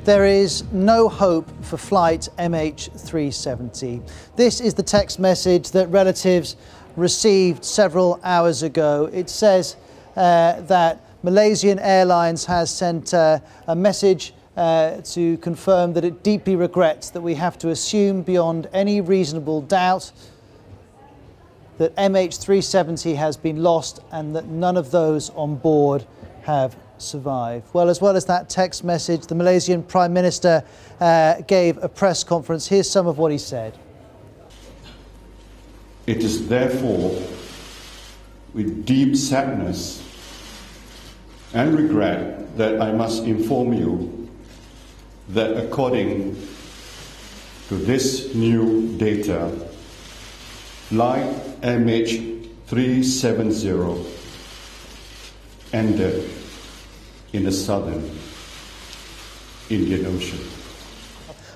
There is no hope for flight MH370. This is the text message that relatives received several hours ago. It says that Malaysian Airlines has sent a message to confirm that it deeply regrets that we have to assume beyond any reasonable doubt that MH370 has been lost and that none of those on board have survived. Well, as that text message, the Malaysian Prime Minister gave a press conference. Here's some of what he said. It is therefore with deep sadness and regret that I must inform you that according to this new data, flight MH370 ended in the southern Indian Ocean.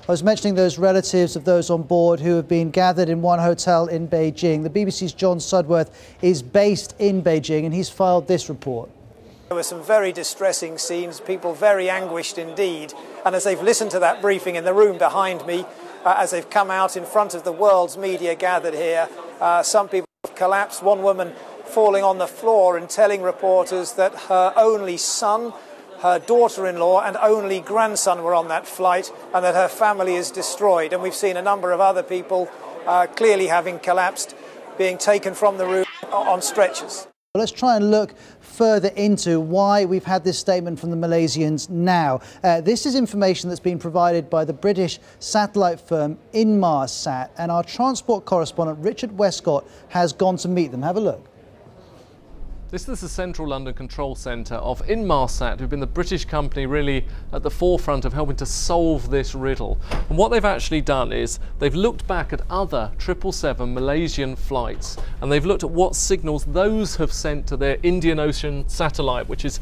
I was mentioning those relatives of those on board who have been gathered in one hotel in Beijing. The BBC's John Sudworth is based in Beijing and he's filed this report. There were some very distressing scenes, people very anguished indeed. And as they've listened to that briefing in the room behind me, as they've come out in front of the world's media gathered here, some people have collapsed. One woman falling on the floor and telling reporters that her only son, her daughter-in-law and only grandson were on that flight and that her family is destroyed. And we've seen a number of other people clearly having collapsed, being taken from the room on stretchers. Let's try and look further into why we've had this statement from the Malaysians now. This is information that's been provided by the British satellite firm Inmarsat, and our transport correspondent Richard Westcott has gone to meet them. Have a look. This is the Central London Control Centre of Inmarsat, who've been the British company really at the forefront of helping to solve this riddle. And what they've actually done is they've looked back at other 777 Malaysian flights and they've looked at what signals those have sent to their Indian Ocean satellite, which is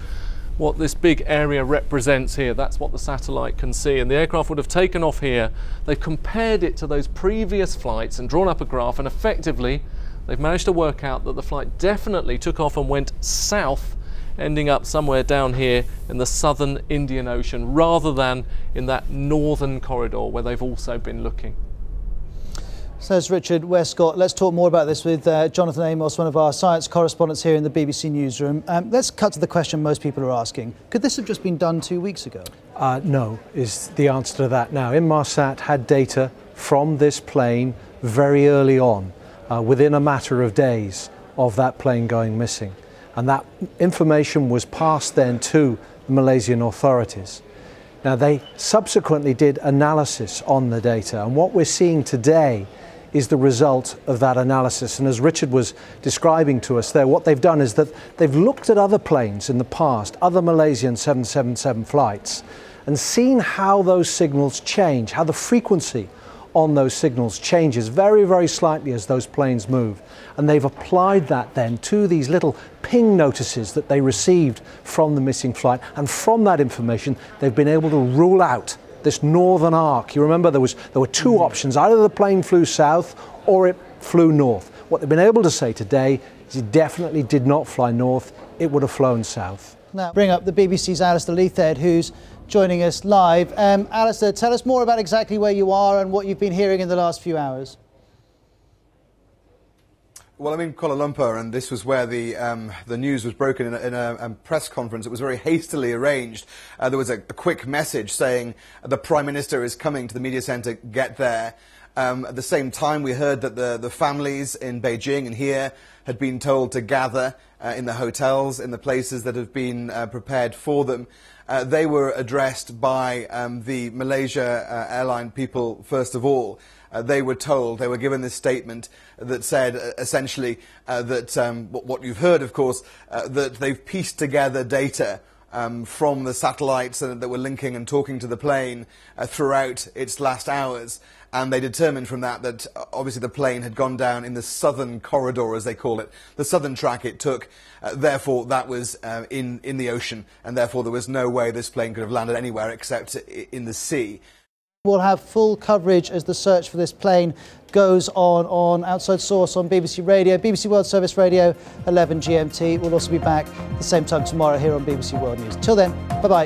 what this big area represents here. That's what the satellite can see, and the aircraft would have taken off here. They've compared it to those previous flights and drawn up a graph, and effectively they've managed to work out that the flight definitely took off and went south, ending up somewhere down here in the southern Indian Ocean rather than in that northern corridor where they've also been looking. Says Richard Westcott. Let's talk more about this with Jonathan Amos, one of our science correspondents here in the BBC newsroom. Let's cut to the question most people are asking. Could this have just been done 2 weeks ago? No, is the answer to that now. Inmarsat had data from this plane very early on, within a matter of days of that plane going missing. And that information was passed then to the Malaysian authorities. Now, they subsequently did analysis on the data, and what we're seeing today is the result of that analysis. And as Richard was describing to us there, what they've done is that they've looked at other planes in the past, other Malaysian 777 flights, and seen how those signals change, how the frequency on those signals changes very, very slightly as those planes move. And they've applied that then to these little ping notices that they received from the missing flight. And from that information, they've been able to rule out this northern arc. You remember there were two options. Either the plane flew south or it flew north. What they've been able to say today is it definitely did not fly north. It would have flown south. Now, bring up the BBC's Alistair Leithhead, who's joining us live. Alistair, tell us more about exactly where you are and what you've been hearing in the last few hours. Well, I'm in Kuala Lumpur, and this was where the news was broken in a press conference. It was very hastily arranged. There was a quick message saying the Prime Minister is coming to the media centre, get there. At the same time, we heard that the families in Beijing and here had been told to gather in the hotels, in the places that have been prepared for them. They were addressed by the Malaysia airline people first of all. They were told, they were given this statement that said essentially that what you've heard, of course, that they've pieced together data from the satellites that were linking and talking to the plane throughout its last hours. And they determined from that obviously the plane had gone down in the southern corridor, as they call it, the southern track it took. Therefore, that was in the ocean, and therefore there was no way this plane could have landed anywhere except in the sea. We'll have full coverage as the search for this plane goes on Outside Source on BBC Radio, BBC World Service Radio, 11 GMT. We'll also be back at the same time tomorrow here on BBC World News. Till then, bye-bye.